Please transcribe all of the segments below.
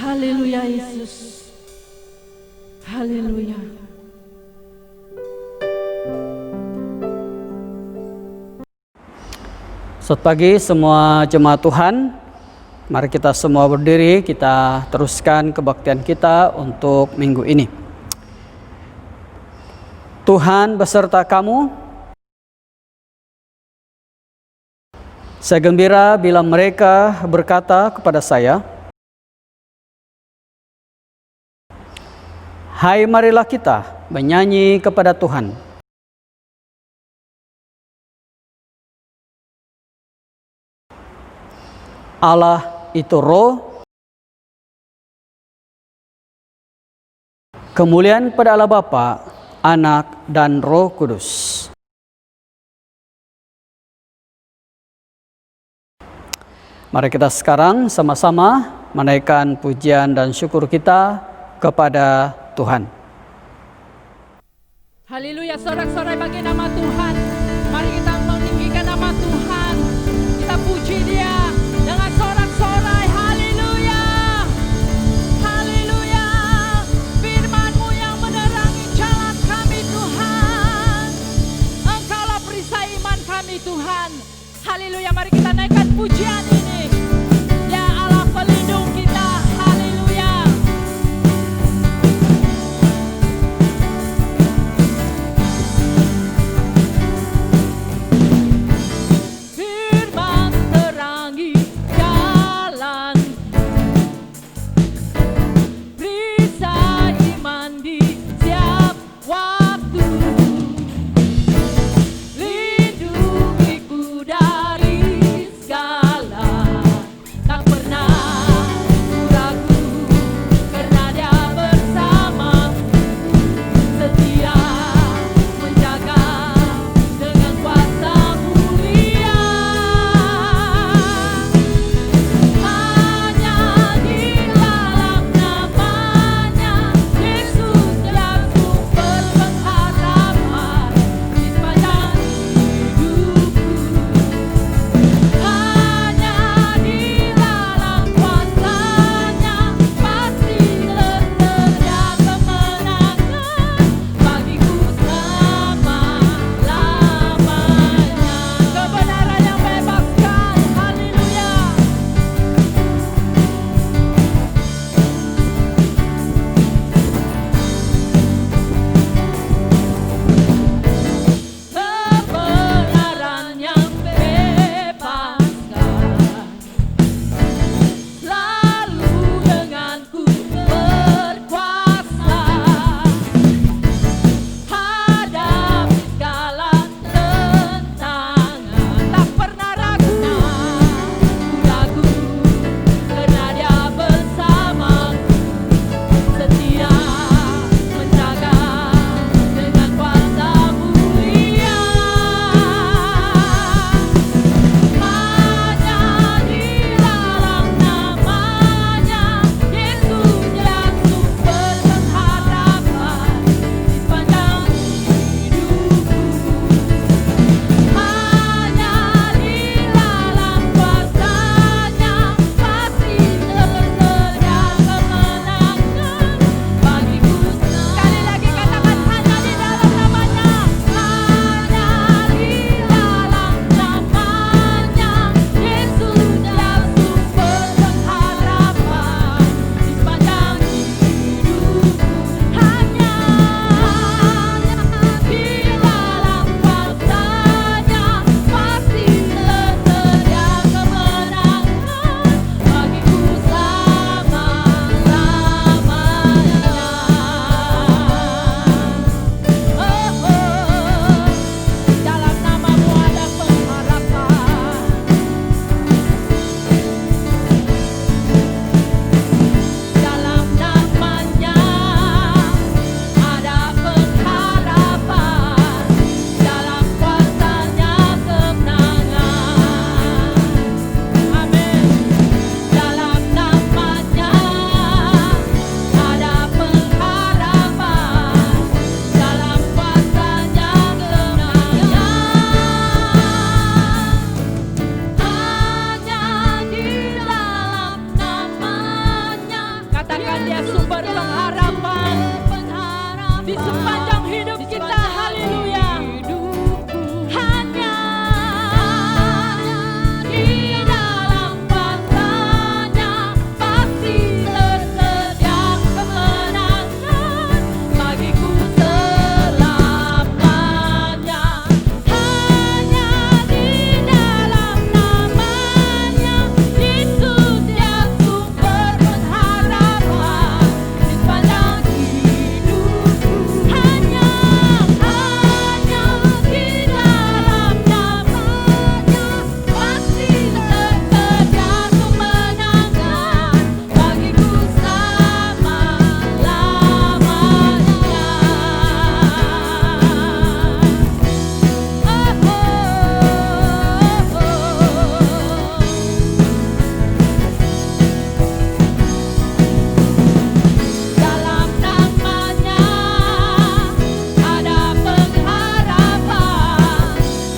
Haleluya Yesus. Haleluya. Selamat pagi semua jemaat Tuhan. Mari kita semua berdiri, kita teruskan kebaktian kita untuk minggu ini. Tuhan beserta kamu. Saya gembira bila mereka berkata kepada saya, "Hai, marilah kita menyanyi kepada Tuhan." Allah itu roh, kemuliaan pada Allah Bapa, Anak, dan Roh Kudus. Mari kita sekarang sama-sama menaikkan pujian dan syukur kita kepada Tuhan. Haleluya, sorak-sorai bagi nama Tuhan. Mari kita meninggikan nama Tuhan. Kita puji Dia dengan sorak-sorai. Haleluya. Haleluya. Firman-Mu yang menerangi jalan kami Tuhan. Engkaulah perisai iman kami Tuhan. Haleluya, mari kita naikkan pujian ini. Ya Allah pelindung kita. Haleluya. sumber pengharapan di sepanjang hidup kita. Haleluya. Hanya di dalam kuasa-Nya pasti tersedia kemenangan bagiku selamanya. Hanya di dalam nama-Nya Yesus ya sumber pengharapan di sepanjang hidupku. Hanya di dalam nama-Nya pasti tersedia kemenangan bagiku dalam nama-Nya ada pengharapan,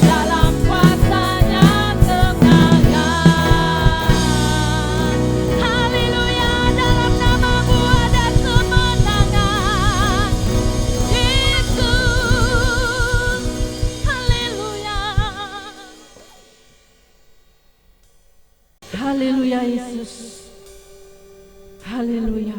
dalam kuasa-Nya kemenangan. Haleluya, dalam nama-Mu ada kemenangan. Yesus, haleluya. Haleluya Yesus. Haleluya.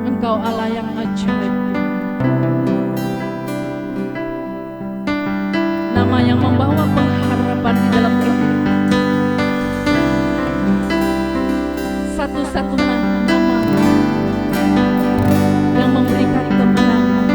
Engkau Allah yang ajaib. Nama yang membawa pengharapan di dalam hidup. Satu-satunya nama yang memberikan kemenangan.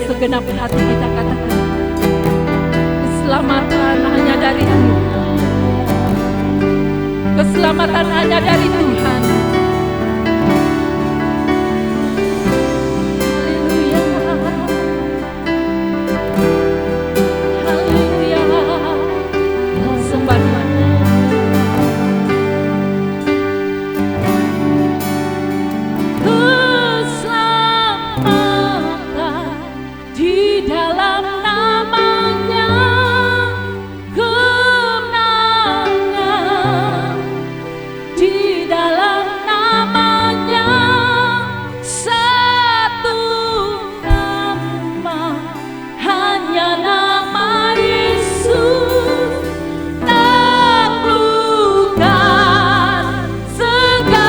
segenap hati kita katakan, keselamatan hanya dari Tuhan. Keselamatan hanya dari Tuhan. Haleluya. Haleluya. Sembah Tuhan. Keselamatan di dalam namanya, kemenangan di dalam namanya, satu nama, hanya nama Yesus, taklukkan segalanya.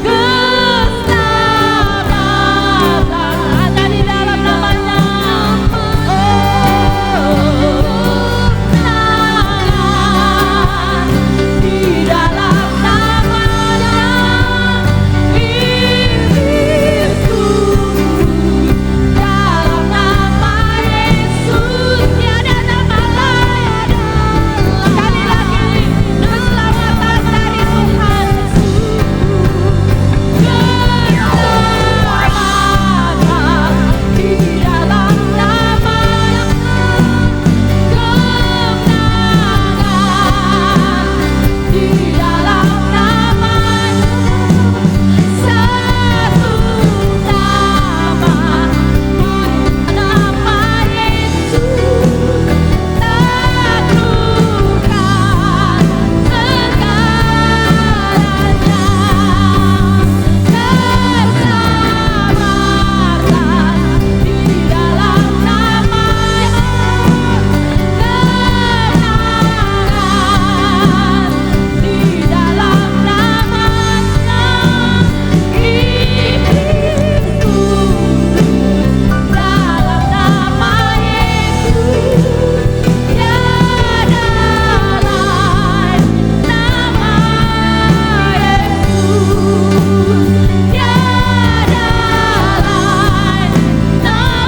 Keselamatan hanya di dalam namanya. Di dalam namanya, iblis tunduk. Dalam nama Yesus tiada nama lain. Sekali lagi, keselamatan dari Tuhan Yesus. Keselamatan di dalam namanya, kemenangan di dalam namanya, satu nama, nama Yesus, taklukkan segalanya. Keselamatan di dalam namanya, kemenangan di dalam namanya, iblis tunduk. Dalam nama Yesus tiada lain. Nama Yesus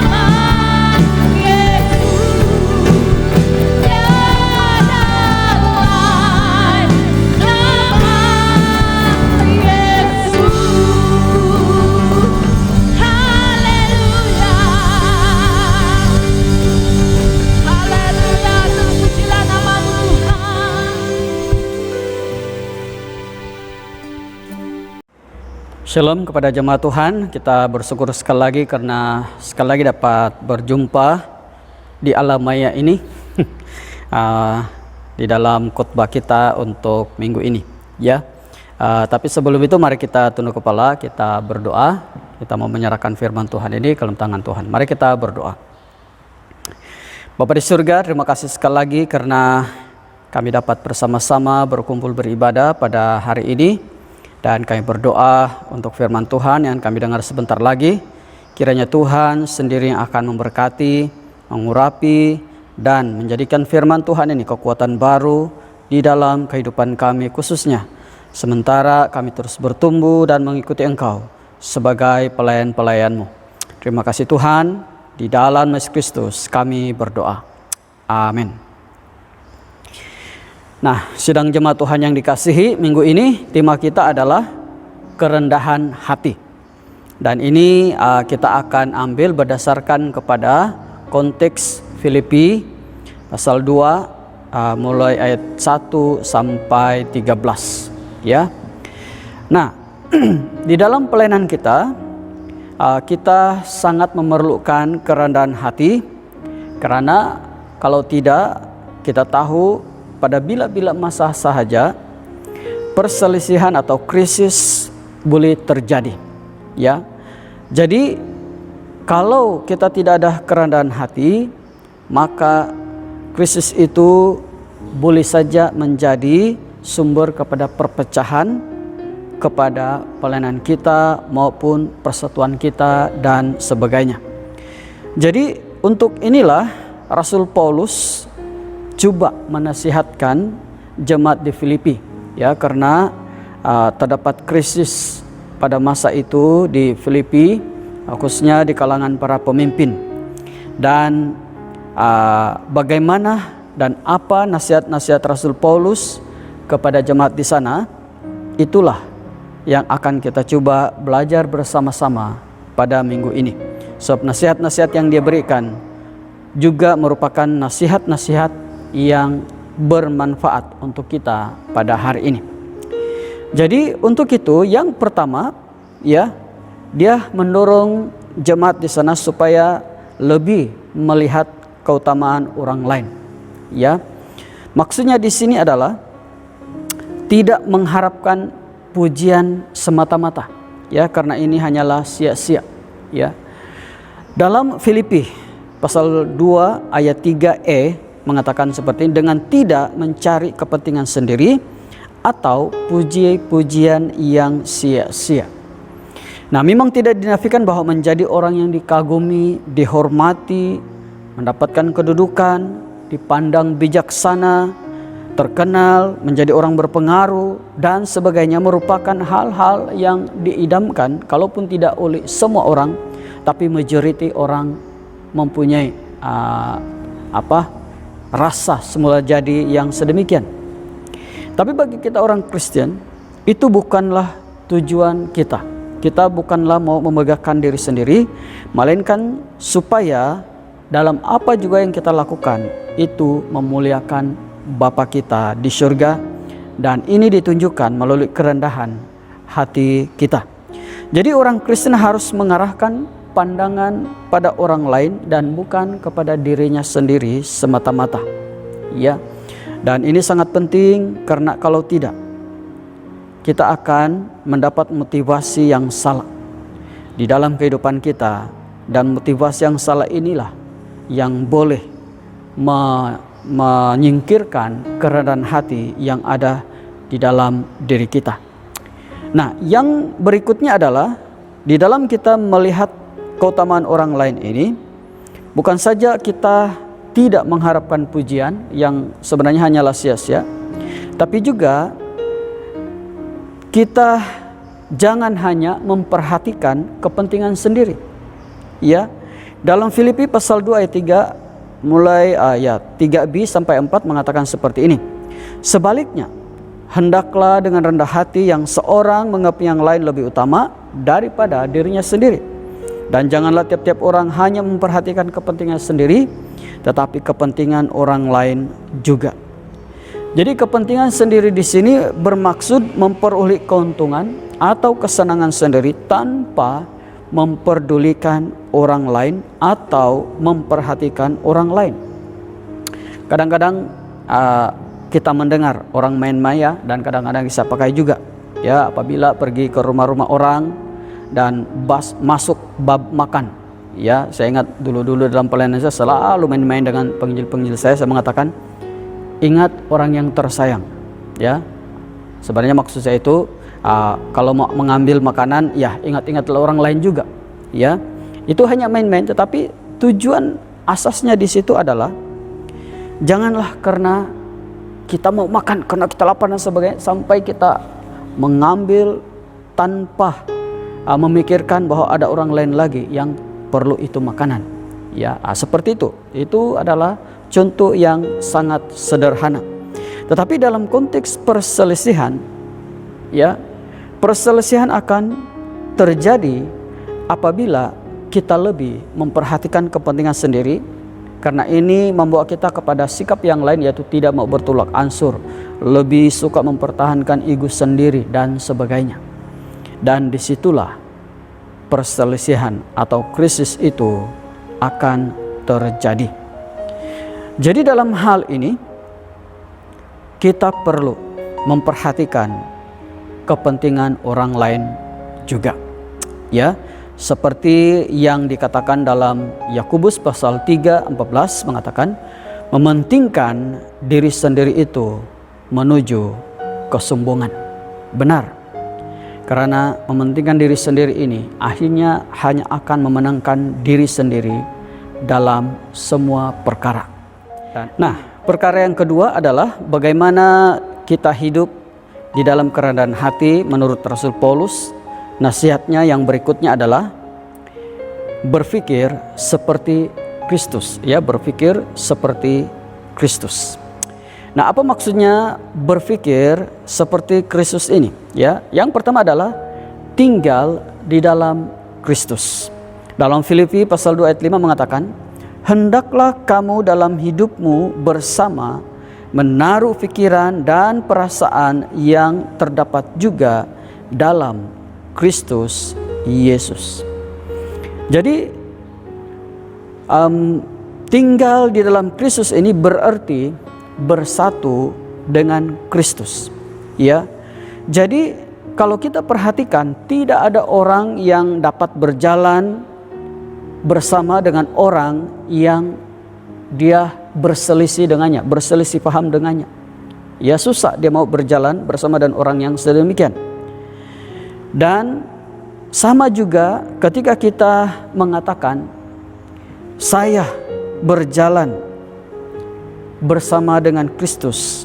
tiada lain. Nama Yesus tiada lain. Nama Yesus. Haleluya. Haleluya. Terpujilah nama Tuhan. Shalom kepada jemaat Tuhan, kita bersyukur sekali lagi karena sekali lagi dapat berjumpa di alam maya ini di dalam khotbah kita untuk minggu ini ya. Tapi sebelum itu mari kita tunduk kepala, kita berdoa. Kita mau menyerahkan firman Tuhan ini ke dalam tangan Tuhan. Mari kita berdoa. Bapa di surga, terima kasih sekali lagi karena kami dapat bersama-sama berkumpul beribadah pada hari ini. Dan kami berdoa untuk firman Tuhan yang kami dengar sebentar lagi. Kiranya Tuhan sendiri yang akan memberkati, mengurapi, dan menjadikan firman Tuhan ini kekuatan baru di dalam kehidupan kami khususnya. Sementara kami terus bertumbuh dan mengikuti Engkau sebagai pelayan-pelayan-Mu. Terima kasih Tuhan, di dalam Yesus Kristus kami berdoa. Amin. Nah, sidang jemaat Tuhan yang dikasihi, minggu ini tema kita adalah kerendahan hati. Dan ini kita akan ambil berdasarkan kepada konteks Filipi pasal 2 mulai ayat 1 sampai 13 ya. Nah, di dalam pelayanan kita kita sangat memerlukan kerendahan hati, karena kalau tidak, kita tahu pada bila-bila masa sahaja perselisihan atau krisis boleh terjadi ya. Jadi kalau kita tidak ada kerendahan hati, maka krisis itu boleh saja menjadi sumber kepada perpecahan kepada pelayanan kita maupun persatuan kita dan sebagainya. Jadi untuk inilah Rasul Paulus coba menasihatkan jemaat di Filipi ya, karena terdapat krisis pada masa itu di Filipi, khususnya di kalangan para pemimpin. Dan bagaimana dan apa nasihat-nasihat Rasul Paulus kepada jemaat di sana, itulah yang akan kita coba belajar bersama-sama pada minggu ini. Sebab nasihat-nasihat yang dia berikan juga merupakan nasihat-nasihat yang bermanfaat untuk kita pada hari ini. Jadi untuk itu yang pertama, ya, dia mendorong jemaat di sana supaya lebih melihat keutamaan orang lain. Ya, maksudnya di sini adalah tidak mengharapkan pujian semata-mata, ya, karena ini hanyalah sia-sia. Ya, dalam Filipi pasal 2 ayat 3e mengatakan seperti ini, dengan tidak mencari kepentingan sendiri atau puji-pujian yang sia-sia. Nah, memang tidak dinafikan bahwa menjadi orang yang dikagumi, dihormati, mendapatkan kedudukan, dipandang bijaksana, terkenal, menjadi orang berpengaruh, dan sebagainya merupakan hal-hal yang diidamkan, kalaupun tidak oleh semua orang, tapi majoriti orang mempunyai rasa semula jadi yang sedemikian. Tapi bagi kita orang Kristen, itu bukanlah tujuan kita. Kita bukanlah mau memegahkan diri sendiri, melainkan supaya dalam apa juga yang kita lakukan itu memuliakan Bapa kita di surga, dan ini ditunjukkan melalui kerendahan hati kita. Jadi orang Kristen harus mengarahkan pandangan pada orang lain dan bukan kepada dirinya sendiri semata-mata. Ya. Dan ini sangat penting, karena kalau tidak, kita akan mendapat motivasi yang salah di dalam kehidupan kita, dan motivasi yang salah inilah yang boleh menyingkirkan kerendahan hati yang ada di dalam diri kita. Nah, yang berikutnya adalah di dalam kita melihat keutamaan orang lain ini, bukan saja kita tidak mengharapkan pujian yang sebenarnya hanyalah sia-sia, tapi juga kita jangan hanya memperhatikan kepentingan sendiri. Ya, dalam Filipi pasal 2 ayat 3 mulai ayat 3b sampai 4 mengatakan seperti ini. Sebaliknya, hendaklah dengan rendah hati yang seorang menganggap yang lain lebih utama daripada dirinya sendiri. Dan janganlah tiap-tiap orang hanya memperhatikan kepentingan sendiri, tetapi kepentingan orang lain juga. Jadi kepentingan sendiri di sini bermaksud memperoleh keuntungan atau kesenangan sendiri tanpa memperdulikan orang lain atau memperhatikan orang lain. Kadang-kadang kita mendengar orang main maya, dan kadang-kadang bisa pakai juga, ya, apabila pergi ke rumah-rumah orang dan masuk bab makan. Ya, saya ingat dulu-dulu dalam pelayanan saya selalu main-main dengan penginjil-penginjil saya mengatakan, ingat orang yang tersayang. Ya, sebenarnya maksud saya itu kalau mau mengambil makanan, ya ingat-ingatlah orang lain juga. Ya, itu hanya main-main, tetapi tujuan asasnya di situ adalah janganlah karena kita mau makan, karena kita lapar dan sebagainya, sampai kita mengambil tanpa memikirkan bahwa ada orang lain lagi yang perlu itu makanan. Ya, seperti itu. Itu adalah contoh yang sangat sederhana. Tetapi dalam konteks perselisihan, ya, perselisihan akan terjadi apabila kita lebih memperhatikan kepentingan sendiri, karena ini membawa kita kepada sikap yang lain, yaitu tidak mau bertolak ansur, lebih suka mempertahankan ego sendiri dan sebagainya. Dan disitulah perselisihan atau krisis itu akan terjadi. Jadi dalam hal ini kita perlu memperhatikan kepentingan orang lain juga. Ya, seperti yang dikatakan dalam Yakobus pasal 3:14 mengatakan, mementingkan diri sendiri itu menuju kesombongan. Benar. Karena mementingkan diri sendiri ini akhirnya hanya akan memenangkan diri sendiri dalam semua perkara. Nah, perkara yang kedua adalah bagaimana kita hidup di dalam kerendahan hati menurut Rasul Paulus nasihatnya yang berikutnya adalah berpikir seperti Kristus, ya, berpikir seperti Kristus. Nah, apa maksudnya berpikir seperti Kristus ini? Ya, yang pertama adalah tinggal di dalam Kristus. Dalam Filipi pasal 2 ayat 5 mengatakan, hendaklah kamu dalam hidupmu bersama menaruh pikiran dan perasaan yang terdapat juga dalam Kristus Yesus. Jadi tinggal di dalam Kristus ini berarti bersatu dengan Kristus, ya. Jadi kalau kita perhatikan, tidak ada orang yang dapat berjalan bersama dengan orang yang dia berselisih dengannya, berselisih paham dengannya. Ya, susah dia mau berjalan bersama dengan orang yang sedemikian. Dan sama juga ketika kita mengatakan saya berjalan bersama dengan Kristus,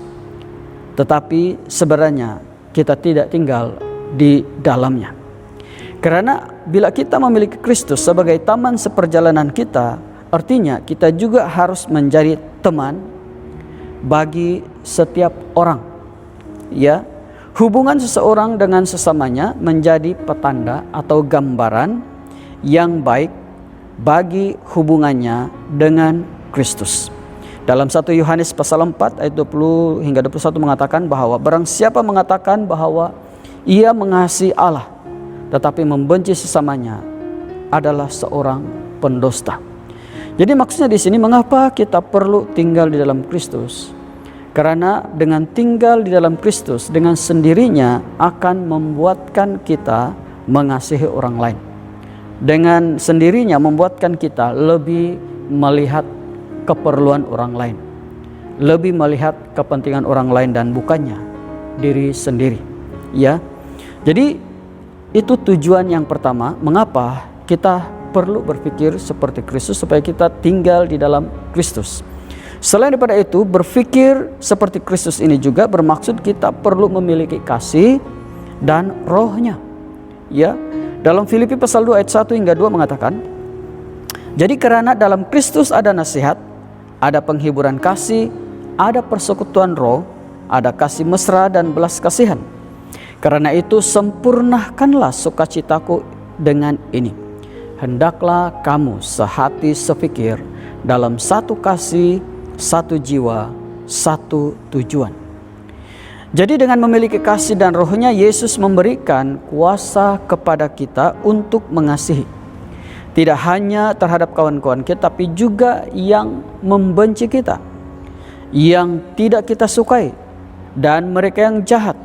tetapi sebenarnya kita tidak tinggal di dalamnya. Karena bila kita memiliki Kristus sebagai taman seperjalanan kita, artinya kita juga harus menjadi teman bagi setiap orang. Ya, hubungan seseorang dengan sesamanya menjadi petanda atau gambaran yang baik bagi hubungannya dengan Kristus. Dalam 1 Yohanes pasal 4 ayat 20 hingga 21 mengatakan bahwa barang siapa mengatakan bahwa ia mengasihi Allah tetapi membenci sesamanya adalah seorang pendusta. Jadi maksudnya di sini mengapa kita perlu tinggal di dalam Kristus? Karena dengan tinggal di dalam Kristus dengan sendirinya akan membuatkan kita mengasihi orang lain. Dengan sendirinya membuatkan kita lebih melihat keperluan orang lain, lebih melihat kepentingan orang lain dan bukannya diri sendiri. Ya, jadi itu tujuan yang pertama mengapa kita perlu berpikir seperti Kristus, supaya kita tinggal di dalam Kristus. Selain daripada itu, berpikir seperti Kristus ini juga bermaksud kita perlu memiliki kasih dan rohnya. Ya, dalam Filipi pasal 2 ayat 1 hingga 2 mengatakan, jadi karena dalam Kristus ada nasihat, ada penghiburan kasih, ada persekutuan roh, ada kasih mesra dan belas kasihan. Karena itu sempurnakanlah sukacitaku dengan ini. Hendaklah kamu sehati sepikir dalam satu kasih, satu jiwa, satu tujuan. Jadi dengan memiliki kasih dan rohnya, Yesus memberikan kuasa kepada kita untuk mengasihi. Tidak hanya terhadap kawan-kawan kita, tapi juga yang membenci kita, yang tidak kita sukai, dan mereka yang jahat.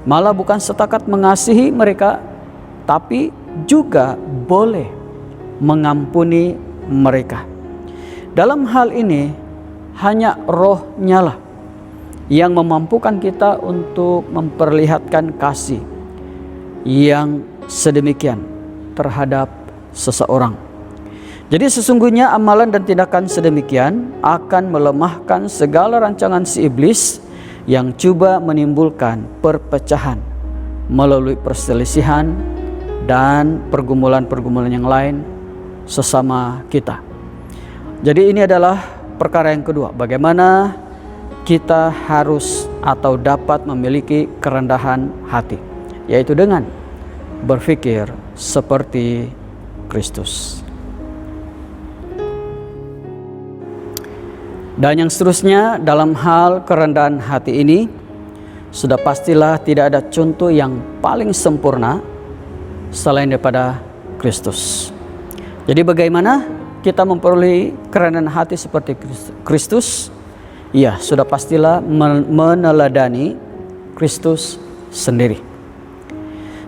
Malah bukan setakat mengasihi mereka, tapi juga boleh mengampuni mereka. Dalam hal ini, hanya rohnya lah yang memampukan kita untuk memperlihatkan kasih yang sedemikian terhadap seseorang. Jadi sesungguhnya amalan dan tindakan sedemikian akan melemahkan segala rancangan si iblis yang coba menimbulkan perpecahan melalui perselisihan dan pergumulan-pergumulan yang lain sesama kita. Jadi ini adalah perkara yang kedua, bagaimana kita harus atau dapat memiliki kerendahan hati, yaitu dengan berpikir seperti Kristus. Dan yang seterusnya, dalam hal kerendahan hati ini, sudah pastilah tidak ada contoh yang paling sempurna selain daripada Kristus. Jadi bagaimana kita memperoleh kerendahan hati seperti Kristus? Ya, sudah pastilah meneladani Kristus sendiri.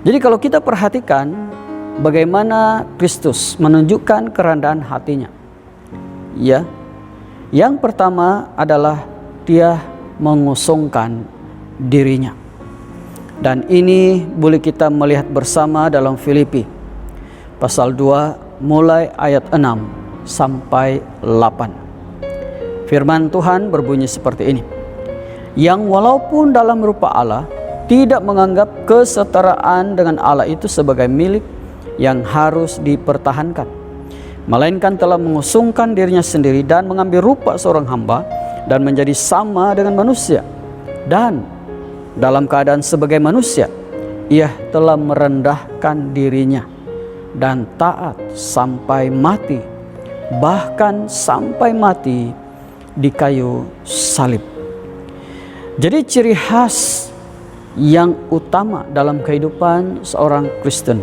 Jadi kalau kita perhatikan bagaimana Kristus menunjukkan kerendahan hatinya, ya, yang pertama adalah dia mengosongkan dirinya. Dan ini boleh kita melihat bersama dalam Filipi pasal 2 mulai ayat 6 sampai 8. Firman Tuhan berbunyi seperti ini. Yang walaupun dalam rupa Allah tidak menganggap kesetaraan dengan Allah itu sebagai milik yang harus dipertahankan, melainkan telah mengusungkan dirinya sendiri dan mengambil rupa seorang hamba dan menjadi sama dengan manusia. Dan dalam keadaan sebagai manusia, ia telah merendahkan dirinya dan taat sampai mati, bahkan sampai mati di kayu salib. Jadi ciri khas yang utama dalam kehidupan seorang Kristen,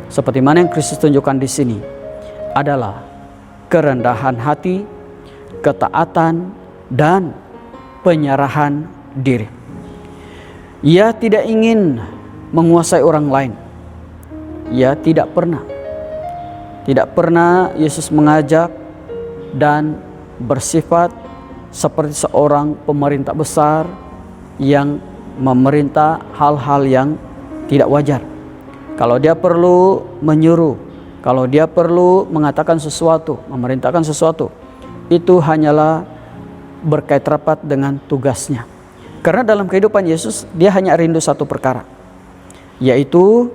seperti mana yang Kristus tunjukkan di sini, adalah kerendahan hati, ketaatan, dan penyerahan diri. Ia tidak ingin menguasai orang lain. Ia tidak pernah Yesus mengajak dan bersifat seperti seorang pemerintah besar yang memerintah hal-hal yang tidak wajar. Kalau dia perlu menyuruh, kalau dia perlu mengatakan sesuatu, memerintahkan sesuatu, itu hanyalah berkait rapat dengan tugasnya. Karena dalam kehidupan Yesus, dia hanya rindu satu perkara, yaitu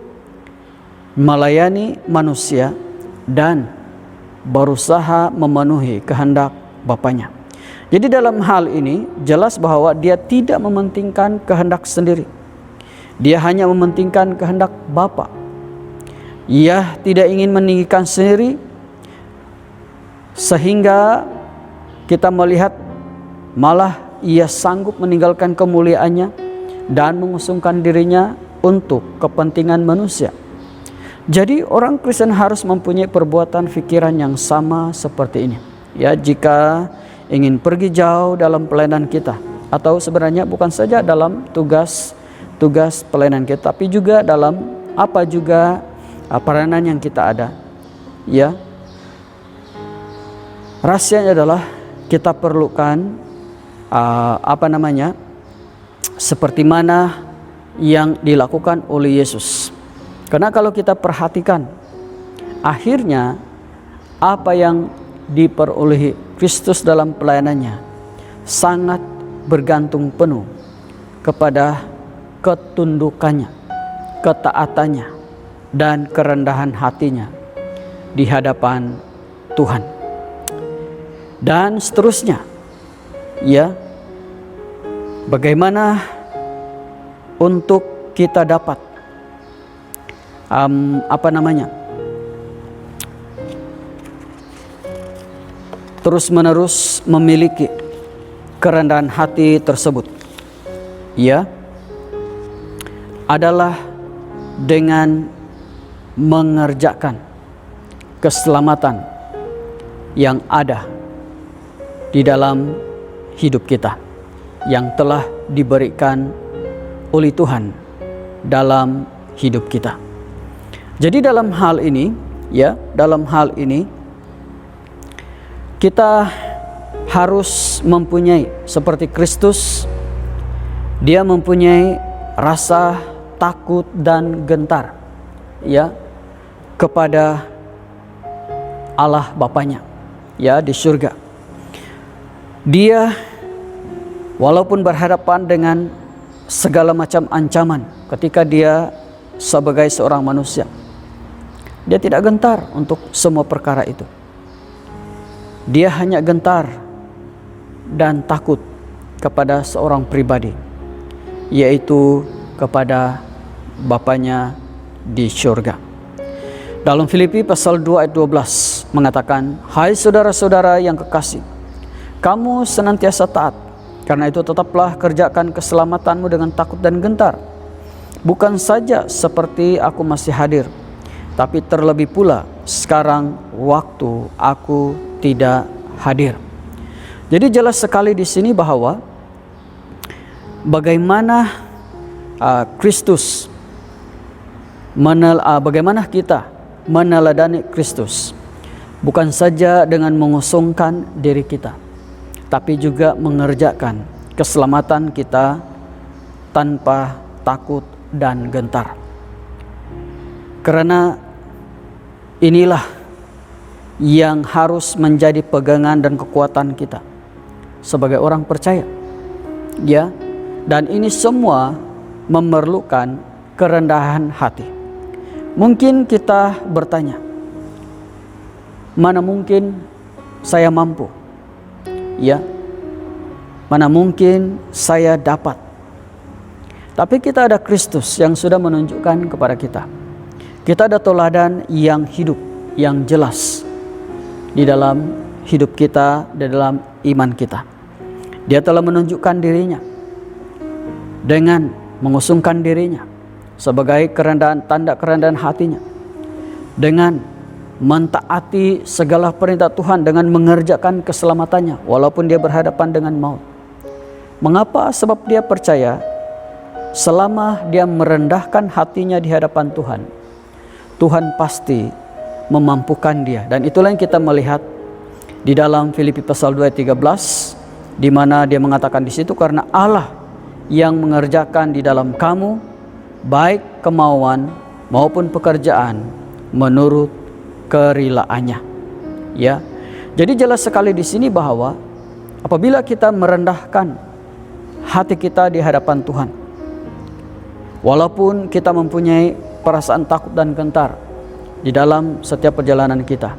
melayani manusia dan berusaha memenuhi kehendak Bapanya. Jadi dalam hal ini jelas bahwa dia tidak mementingkan kehendak sendiri. Dia hanya mementingkan kehendak Bapa. Ia tidak ingin meninggikan sendiri, sehingga kita melihat malah ia sanggup meninggalkan kemuliaannya dan mengusungkan dirinya untuk kepentingan manusia. Jadi orang Kristen harus mempunyai perbuatan pikiran yang sama seperti ini. Ya, jika ingin pergi jauh dalam pelayanan kita, atau sebenarnya bukan saja dalam tugas pelayanan kita, tapi juga dalam peranan yang kita ada. Ya, rahasianya adalah kita perlukan seperti mana yang dilakukan oleh Yesus. Karena kalau kita perhatikan, akhirnya apa yang diperolehi Kristus dalam pelayanannya sangat bergantung penuh kepada ketundukannya, ketaatannya, dan kerendahan hatinya di hadapan Tuhan. Dan seterusnya, ya, bagaimana untuk kita dapat terus-menerus memiliki kerendahan hati tersebut, ya, adalah dengan mengerjakan keselamatan yang ada di dalam hidup kita, yang telah diberikan oleh Tuhan dalam hidup kita. Jadi dalam hal ini, ya, kita harus mempunyai seperti Kristus. Dia mempunyai rasa takut dan gentar, ya, kepada Allah Bapanya, ya, di surga. Dia walaupun berhadapan dengan segala macam ancaman ketika dia sebagai seorang manusia, dia tidak gentar untuk semua perkara itu. Dia hanya gentar dan takut kepada seorang pribadi, yaitu kepada Bapanya di surga. Dalam Filipi pasal 2 ayat 12 mengatakan, "Hai saudara-saudara yang kekasih, kamu senantiasa taat. Karena itu tetaplah kerjakan keselamatanmu dengan takut dan gentar. Bukan saja seperti aku masih hadir, tapi terlebih pula sekarang waktu aku tidak hadir." Jadi jelas sekali di sini bahwa bagaimana bagaimana kita meneladani Kristus, bukan saja dengan mengosongkan diri kita, tapi juga mengerjakan keselamatan kita tanpa takut dan gentar. Karena inilah yang harus menjadi pegangan dan kekuatan kita sebagai orang percaya, ya. Dan ini semua memerlukan kerendahan hati. Mungkin kita bertanya, mana mungkin saya mampu? Ya, mana mungkin saya dapat? Tapi kita ada Kristus yang sudah menunjukkan kepada kita. Kita ada teladan yang hidup, yang jelas di dalam hidup kita, di dalam iman kita. Dia telah menunjukkan dirinya dengan mengusungkan dirinya sebagai kerendahan, tanda kerendahan hatinya, dengan mentaati segala perintah Tuhan, dengan mengerjakan keselamatannya walaupun dia berhadapan dengan maut. Mengapa? Sebab dia percaya selama dia merendahkan hatinya di hadapan Tuhan, Tuhan pasti memampukan dia. Dan itulah yang kita melihat di dalam Filipi pasal 2 ayat 13, di mana dia mengatakan di situ, karena Allah yang mengerjakan di dalam kamu baik kemauan maupun pekerjaan menurut kerelaannya. Ya. Jadi jelas sekali di sini bahwa apabila kita merendahkan hati kita di hadapan Tuhan, walaupun kita mempunyai perasaan takut dan gentar di dalam setiap perjalanan kita,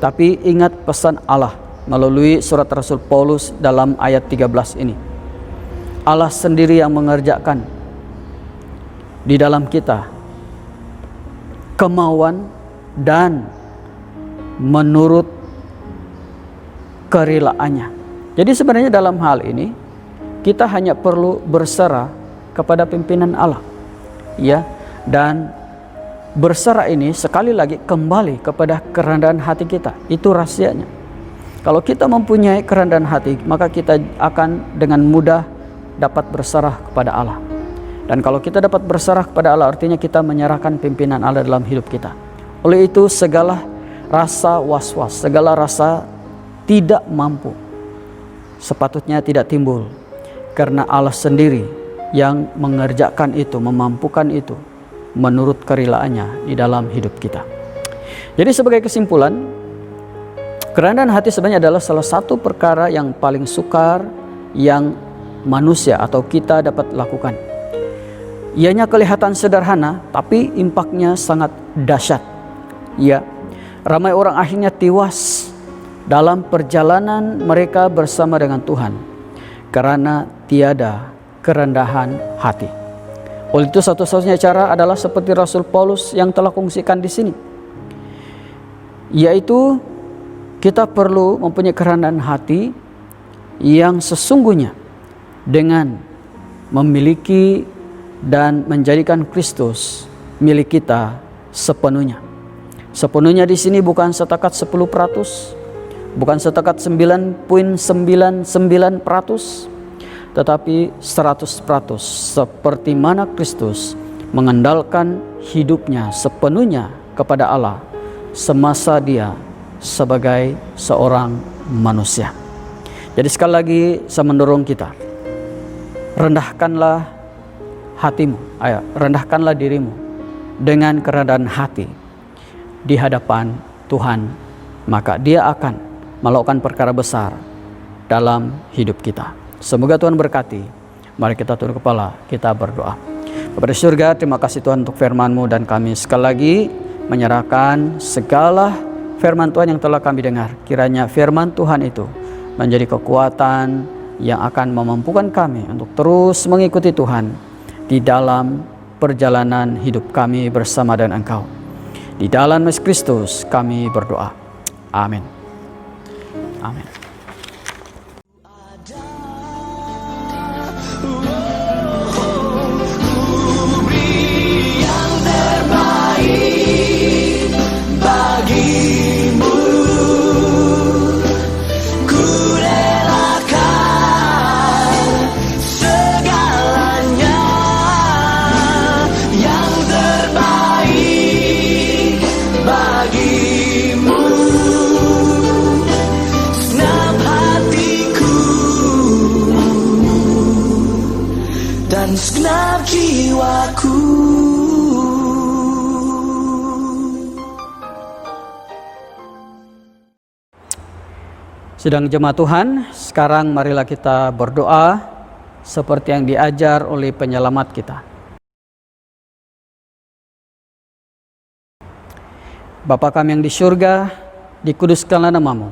tapi ingat pesan Allah melalui surat Rasul Paulus dalam ayat 13 ini. Allah sendiri yang mengerjakan di dalam kita kemauan dan menurut kerelaannya. Jadi sebenarnya dalam hal ini kita hanya perlu berserah kepada pimpinan Allah. Ya, dan berserah ini sekali lagi kembali kepada kerendahan hati kita. Itu rahasianya. Kalau kita mempunyai kerendahan hati, maka kita akan dengan mudah dapat berserah kepada Allah. Dan kalau kita dapat berserah kepada Allah, artinya kita menyerahkan pimpinan Allah dalam hidup kita. Oleh itu segala rasa was-was, segala rasa tidak mampu sepatutnya tidak timbul, karena Allah sendiri yang mengerjakan itu, memampukan itu menurut kerelaannya di dalam hidup kita. Jadi sebagai kesimpulan, kerendahan hati sebenarnya adalah salah satu perkara yang paling sukar yang manusia atau kita dapat lakukan. Ianya kelihatan sederhana, tapi impaknya sangat dahsyat. Ya, ramai orang akhirnya tewas dalam perjalanan mereka bersama dengan Tuhan karena tiada kerendahan hati. Oleh itu satu-satunya cara adalah seperti Rasul Paulus yang telah kongsikan di sini, yaitu kita perlu mempunyai kerendahan hati yang sesungguhnya dengan memiliki dan menjadikan Kristus milik kita sepenuhnya. Sepenuhnya di sini bukan setakat 10%, bukan setakat 9,99%, tetapi 100%, seperti mana Kristus mengandalkan hidupnya sepenuhnya kepada Allah semasa dia sebagai seorang manusia. Jadi sekali lagi saya mendorong kita, rendahkanlah hatimu, rendahkanlah dirimu dengan kerendahan hati di hadapan Tuhan, maka Dia akan melakukan perkara besar dalam hidup kita. Semoga Tuhan berkati. Mari kita tunduk kepala, kita berdoa. Kepada surga, terima kasih Tuhan untuk firman-Mu, dan kami sekali lagi menyerahkan segala firman Tuhan yang telah kami dengar. Kiranya firman Tuhan itu menjadi kekuatan yang akan memampukan kami untuk terus mengikuti Tuhan di dalam perjalanan hidup kami bersama dengan Engkau. Di dalam Yesus Kristus kami berdoa. Amin. Amin. Dan segenap jiwaku. Sidang jemaat Tuhan, sekarang marilah kita berdoa seperti yang diajar oleh penyelamat kita. Bapa kami yang di surga, dikuduskanlah namamu.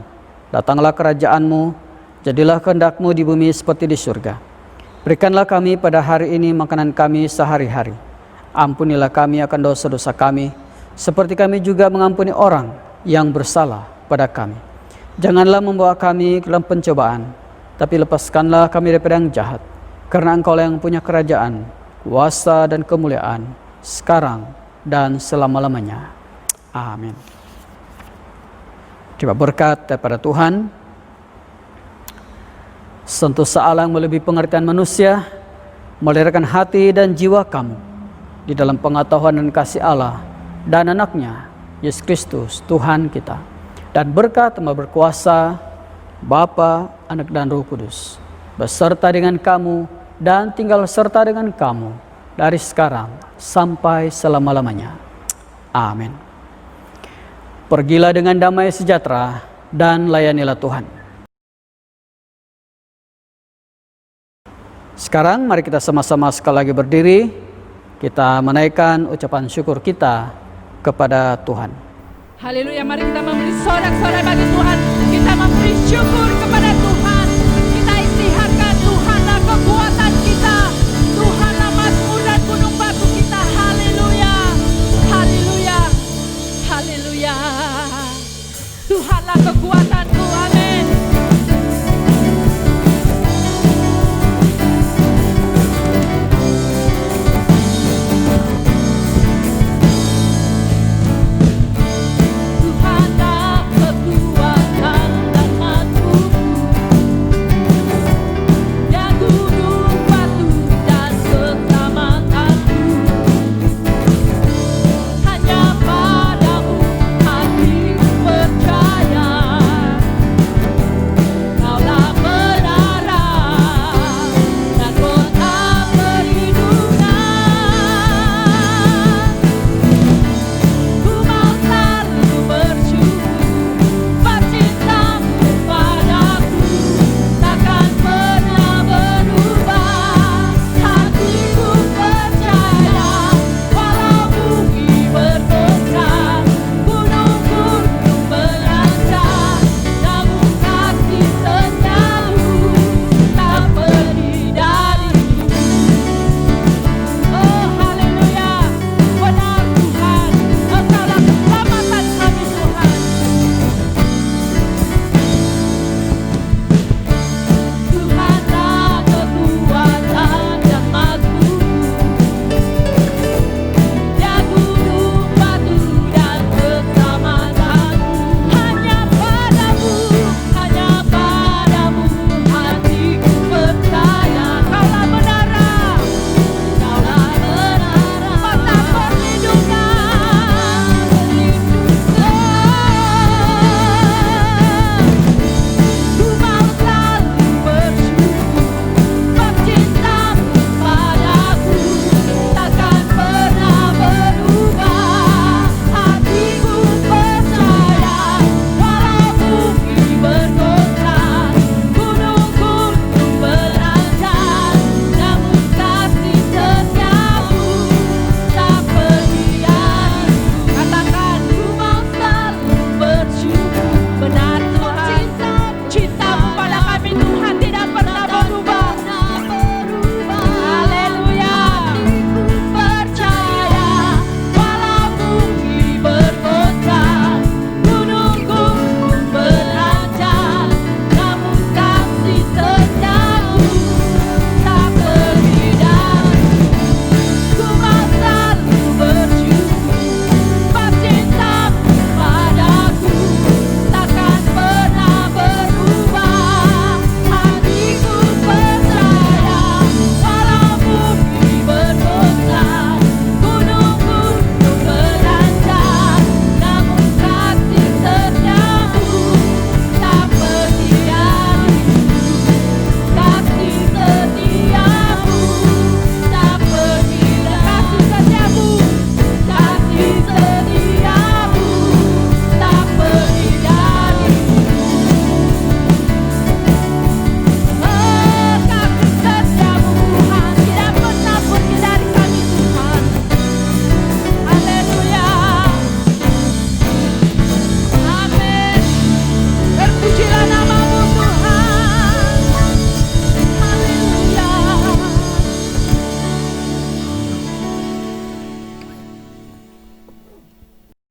Datanglah kerajaan-Mu, jadilah kehendak-Mu di bumi seperti di surga. Berikanlah kami pada hari ini makanan kami sehari-hari. Ampunilah kami akan dosa-dosa kami, seperti kami juga mengampuni orang yang bersalah pada kami. Janganlah membawa kami ke dalam pencobaan, tapi lepaskanlah kami daripada yang jahat. Karena Engkau yang punya kerajaan, kuasa dan kemuliaan, sekarang dan selama-lamanya. Amin. Coba berkat daripada Tuhan, sentosa Allah yang melebihi pengertian manusia, melahirkan hati dan jiwa kamu di dalam pengetahuan dan kasih Allah dan anaknya, Yesus Kristus, Tuhan kita. Dan berkat Maha berkuasa, Bapa, Anak dan Roh Kudus, beserta dengan kamu dan tinggal serta dengan kamu dari sekarang sampai selama-lamanya. Amin. Pergilah dengan damai sejahtera dan layanilah Tuhan. Sekarang mari kita sama-sama sekali lagi berdiri. Kita menaikkan ucapan syukur kita kepada Tuhan. Haleluya, mari kita memberi sorak-sorai bagi Tuhan. Kita memberi syukur kepada Tuhan.